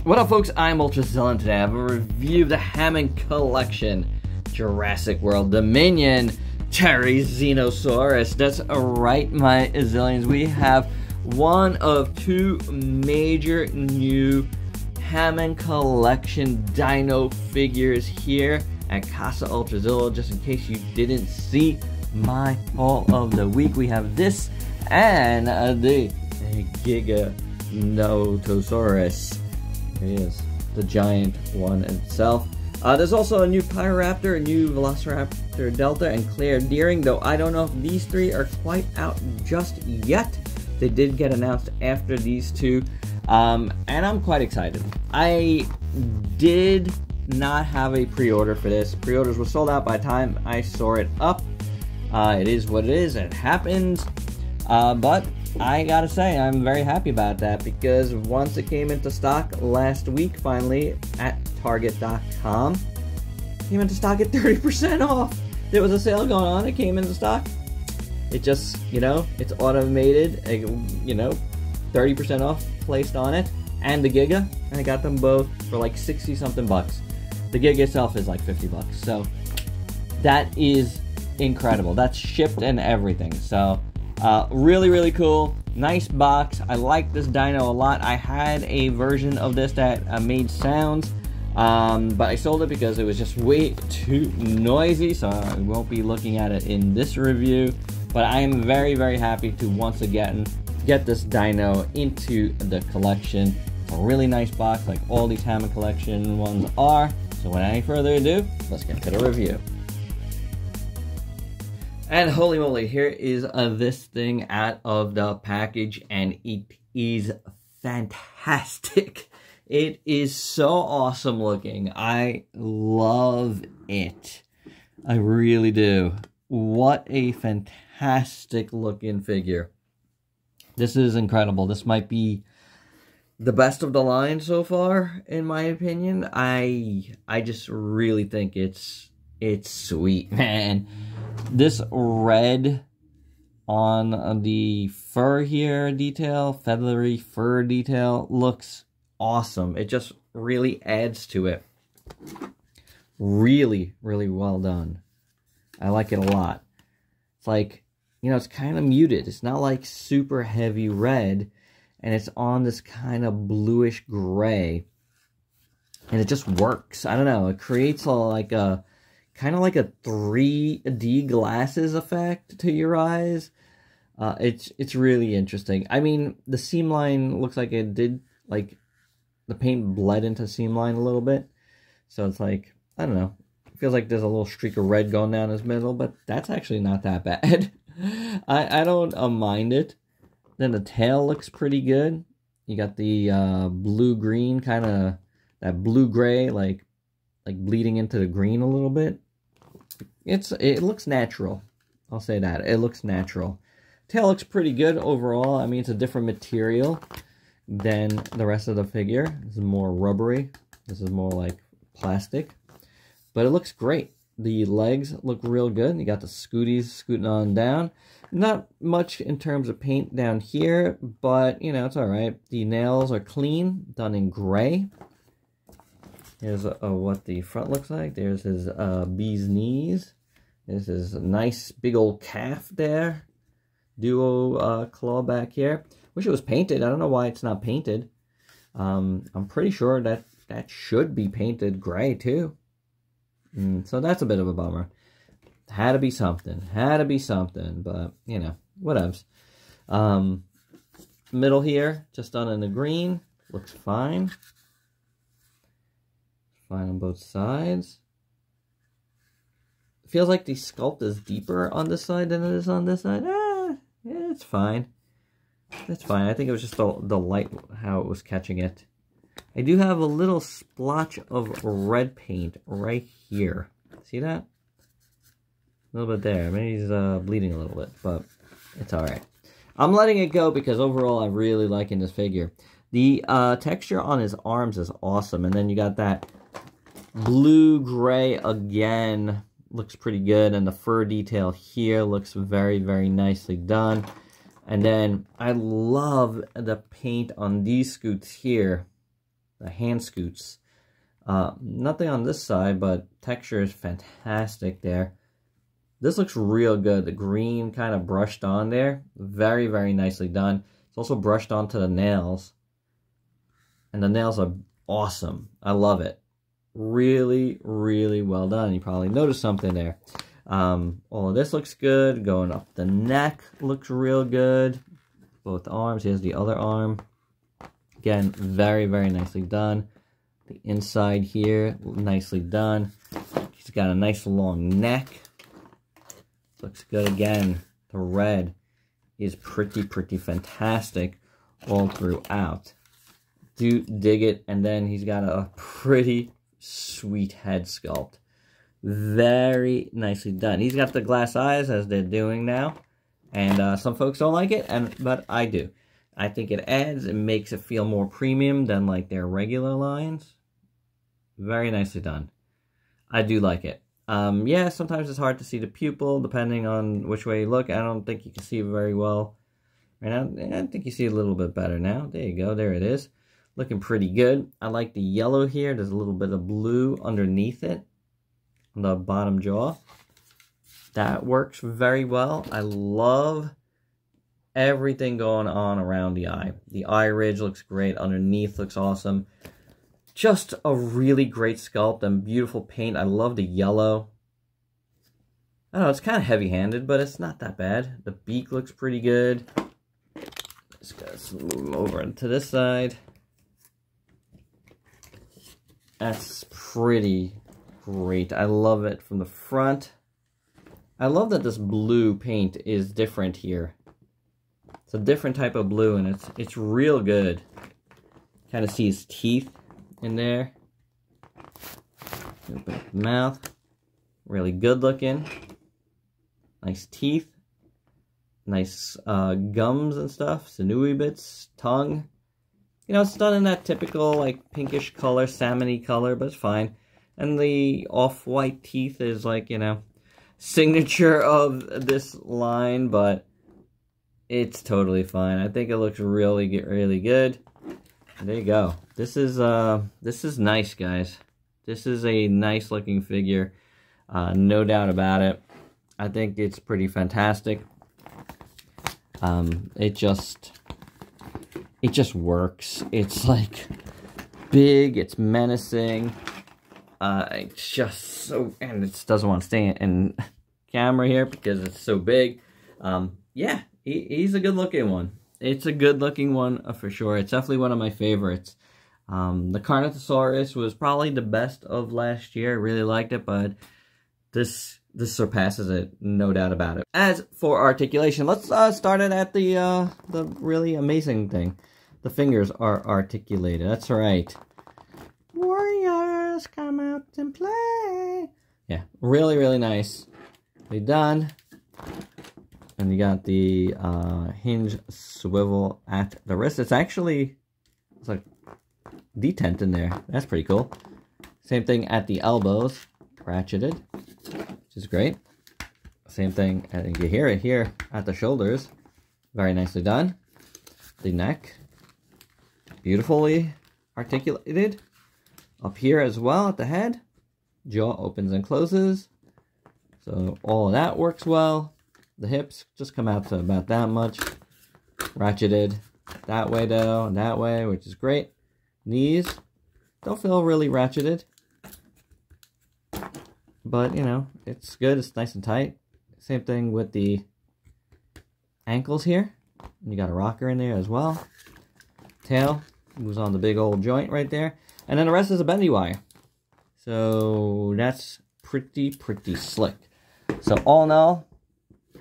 What up, folks? I'm Ultrazillatoys, and today I have a review of the Hammond Collection, Jurassic World Dominion, Therizinosaurus. That's right, my zillions. We have one of two major new Hammond Collection dino figures here at Casa Ultrazilla. Just in case you didn't see my haul of the week, we have this and the Giganotosaurus. Here he is, the giant one itself. There's also a new Pyroraptor, a new Velociraptor Delta, and Claire Deering, though I don't know if these three are quite out just yet. They did get announced after these two, and I'm quite excited. I did not have a pre-order for this. Pre-orders were sold out by the time I saw it up. It is what it is, it happens, but I gotta say, I'm very happy about that, because once it came into stock last week, finally, at Target.com, came into stock at 30% off. There was a sale going on, it came into stock. It just, you know, it's automated, you know, 30% off placed on it, and the Giga, and I got them both for like 60 something bucks. The Giga itself is like 50 bucks, so that is incredible. That's shipped and everything, so really cool. Nice box. I like this dino a lot. I had a version of this that made sounds, but I sold it because it was just way too noisy, so I won't be looking at it in this review. But I am very happy to once again get this dino into the collection. It's a really nice box, like all these Hammond Collection ones are. So without any further ado, let's get to the review. And holy moly, here is this thing out of the package, and it is fantastic. It is so awesome looking. I love it. I really do. What a fantastic looking figure. This is incredible. This might be the best of the line so far, in my opinion. I just really think it's sweet, man. This red on the fur here detail, feathery fur detail, looks awesome. It just really adds to it. Really well done. I like it a lot. It's like, you know, it's kind of muted. It's not like super heavy red, and it's on this kind of bluish gray, and it just works. I don't know. It creates kind of like a 3D glasses effect to your eyes. It's really interesting. I mean, the seam line looks like it did, like, the paint bled into seam line a little bit. So it's like, I don't know. It feels like there's a little streak of red going down his middle, but that's actually not that bad. I don't mind it. Then the tail looks pretty good. You got the blue-green, kind of that blue-gray, like bleeding into the green a little bit. It looks natural. I'll say that. It looks natural. Tail looks pretty good overall. I mean, it's a different material than the rest of the figure. This is more rubbery. This is more like plastic. But it looks great. The legs look real good. You got the scooties scooting on down. Not much in terms of paint down here, but, you know, it's alright. The nails are clean, done in gray. Here's what the front looks like. There's his bee's knees. There's his nice big old calf there. Duo claw back here. Wish it was painted. I don't know why it's not painted. I'm pretty sure that should be painted gray too. So that's a bit of a bummer. Had to be something. Had to be something. But, you know, whatevs. Middle here, just done in the green. Looks fine. Fine on both sides. It feels like the sculpt is deeper on this side than it is on this side. Yeah, it's fine. It's fine. I think it was just the light, how it was catching it. I do have a little splotch of red paint right here. See that? A little bit there. Maybe he's bleeding a little bit, but it's alright. I'm letting it go because overall I'm really liking this figure. The texture on his arms is awesome, and then you got that blue-gray again, looks pretty good, and the fur detail here looks very nicely done. And then I love the paint on these scoots here. the hand scoots. Nothing on this side, but texture is fantastic there. This looks real good. The green kind of brushed on there. Very, very nicely done. It's also brushed onto the nails. And the nails are awesome. I love it. Really, really well done. You probably noticed something there. All of this looks good. Going up the neck looks real good. Both arms. Here's the other arm. Again, very, very nicely done. The inside here, nicely done. He's got a nice long neck. Looks good again. The red is pretty fantastic all throughout. Do dig it. And then he's got a pretty sweet head sculpt. Very nicely done. He's got the glass eyes as they're doing now. And some folks don't like it, but I do. I think it makes it feel more premium than like their regular lines. Very nicely done. I do like it. Yeah, sometimes it's hard to see the pupil depending on which way you look. I don't think you can see very well right now. I think you see a little bit better now. There you go. There it is. Looking pretty good. I like the yellow here. There's a little bit of blue underneath it on the bottom jaw. That works very well. I love everything going on around the eye. The eye ridge looks great. Underneath looks awesome. Just a really great sculpt and beautiful paint. I love the yellow. I don't know, it's kind of heavy-handed, but it's not that bad. The beak looks pretty good. Just gotta move him over into this side. That's pretty great. I love it from the front. I love that this blue paint is different here. It's a different type of blue, and it's real good. Kind of see his teeth in there. Open up the mouth. Really good looking. Nice teeth. Nice gums and stuff. Sinewy bits. Tongue. You know, it's done in that typical like pinkish color, salmon-y color, but it's fine. And the off-white teeth is like, you know, signature of this line, but it's totally fine. I think it looks really good. There you go. This is nice, guys. This is a nice looking figure. No doubt about it. I think it's pretty fantastic. It just works. It's like big, it's menacing. It's just so, and it doesn't want to stay in camera here because it's so big. Yeah, he's a good looking one. It's a good looking one for sure. It's definitely one of my favorites. The Carnotaurus was probably the best of last year. I really liked it, but this surpasses it, no doubt about it. As for articulation, let's start it at the really amazing thing. The fingers are articulated. That's right. Warriors, come out and play. Yeah, really nice. They done. And you got the hinge swivel at the wrist. It's like detent in there. That's pretty cool. Same thing at the elbows, ratcheted, which is great. Same thing, and you hear it here at the shoulders. Very nicely done. The neck, beautifully articulated. Up here as well at the head. Jaw opens and closes. So all of that works well. The hips just come out to about that much. Ratcheted that way though, and that way, which is great. Knees don't feel really ratcheted. But, you know, it's good. It's nice and tight. Same thing with the ankles here. You got a rocker in there as well. Tail moves on the big old joint right there. And then the rest is a bendy wire. So that's pretty slick. So all in all,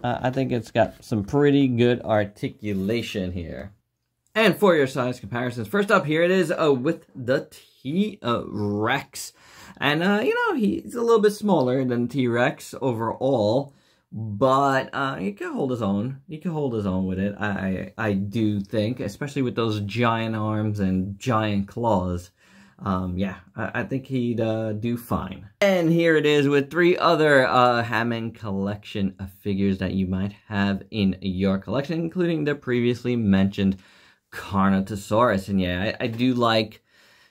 I think it's got some pretty good articulation here. And for your size comparisons, first up here it is with the T-Rex. And, you know, he's a little bit smaller than T-Rex overall. But he can hold his own. He can hold his own with it, I do think. Especially with those giant arms and giant claws. Yeah, I think he'd do fine. And here it is with 3 other Hammond Collection figures that you might have in your collection, including the previously mentioned Carnotaurus. And yeah, I do like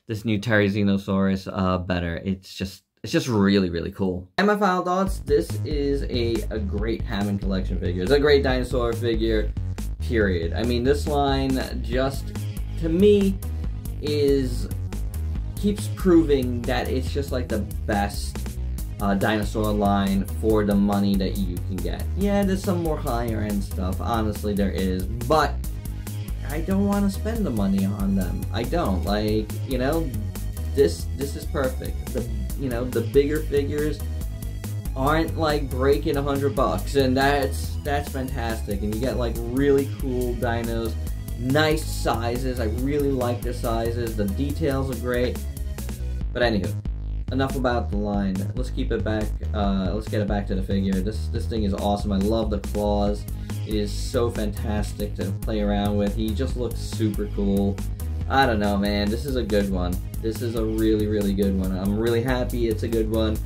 this new Therizinosaurus better. It's just really, really cool. And my final thoughts, this is a great Hammond Collection figure. It's a great dinosaur figure, period. I mean, this line just, to me, keeps proving that it's just like the best dinosaur line for the money that you can get. Yeah, there's some more higher end stuff, honestly there is, but I don't want to spend the money on them. I don't. Like, you know, this is perfect. The bigger figures aren't like breaking $100, and that's fantastic. And you get like really cool dinos, nice sizes. I really like the sizes. The details are great. But anywho, enough about the line. Let's keep it back. Let's get it back to the figure. This thing is awesome. I love the claws. It is so fantastic to play around with. He just looks super cool. I don't know, man. This is a good one. This is a really, really good one. I'm really happy it's a good one.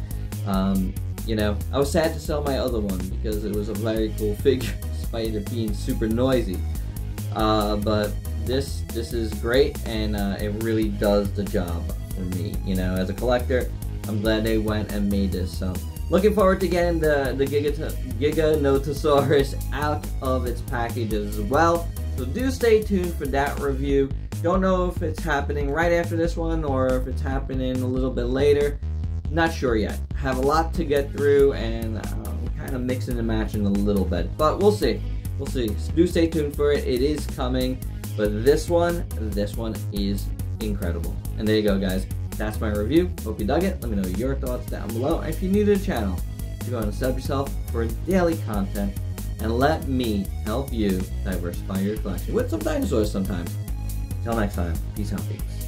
You know, I was sad to sell my other one because it was a very cool figure despite it being super noisy. But this is great, and it really does the job for me. You know, as a collector, I'm glad they went and made this. So, looking forward to getting the Giganotosaurus out of its package as well. So do stay tuned for that review. Don't know if it's happening right after this one or if it's happening a little bit later. Not sure yet. Have a lot to get through, and kind of mixing and matching a little bit. But we'll see. We'll see. Do stay tuned for it. It is coming. But this one is incredible. And there you go, guys. That's my review. Hope you dug it. Let me know your thoughts down below. And if you're new to the channel, you're going to sub yourself for daily content and let me help you diversify your collection with some dinosaurs sometimes. Till next time, peace out, peeps.